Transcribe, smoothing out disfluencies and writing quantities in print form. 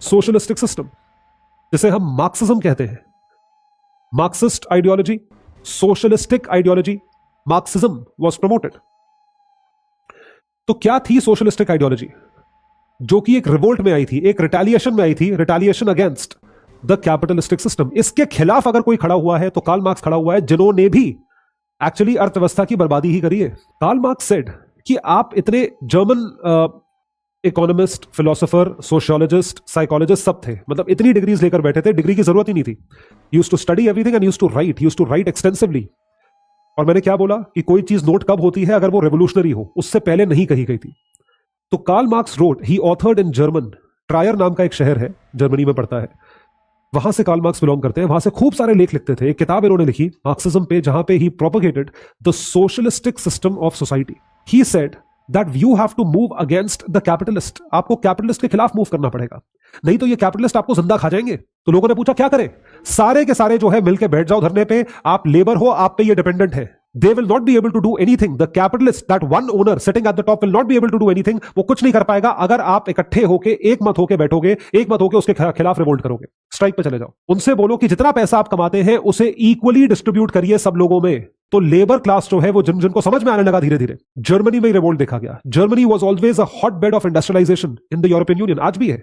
Socialistic system, जिसे हम Marxism कहते हैं। Marxist ideology, socialistic ideology, Marxism was promoted. तो क्या थी सोशलिस्टिक आइडियोलॉजी? जो कि एक रिवोल्ट में आई थी, एक रिटेलिएशन में आई थी, retaliation against the capitalistic system. इसके खिलाफ अगर कोई खड़ा हुआ है तो कार्ल मार्क्स खड़ा हुआ है, जिन्होंने भी एक्चुअली अर्थव्यवस्था की बर्बादी ही करी है। कार्ल मार्क्स सेड कि आप इतने German economist, philosopher, sociologist, psychologist सब थे, मतलब इतनी डिग्रीज लेकर बैठे थे, डिग्री की जरूरत ही नहीं थी। Used to study everything and used to write extensively. और मैंने क्या बोला कि कोई चीज नोट कब होती है? अगर वो रेवोल्यूशनरी हो, उससे पहले नहीं कही गई थी। तो Karl Marx road, he authored in German, ट्रायर नाम का एक शहर है, जर्मनी में पड़ता है, वहां से कार्ल मार्क्स बिलोंग करते हैं। वहां से खूब सारे लेख लिखते थे। एक किताब इन्होंने लिखी मार्क्सिज्म पे, जहां पे he propagated the socialistic system of society. He said that you have to move against the capitalist. आपको कैपिटलिस्ट के खिलाफ मूव करना पड़ेगा, नहीं तो ये कैपिटलिस्ट आपको जिंदा खा जाएंगे। तो लोगों ने पूछा क्या करें? सारे के सारे जो है मिलके बैठ जाओ धरने पे, आप लेबर हो, आप पे ये डिपेंडेंट है। They will not be able to do anything. The capitalist, that one owner sitting at the top will not be able to do anything. वो कुछ नहीं कर पाएगा अगर आप इकट्ठे होके एक मत होके बैठोगे, एक मत होके उसके खिलाफ रिवोल्ट करोगे, स्ट्राइक पे चले जाओ। उनसे बोलो कि जितना पैसा आप कमाते हैं उसे इक्वली डिस्ट्रीब्यूट करिए सब लोगों में। तो लेबर क्लास जो है वो जिनको समझ में आने लगा धीरे धीरे। जर्मनी में रिवोल्ट देखा गया। Germany was always a hot bed of industrialisation in the European Union, आज भी है।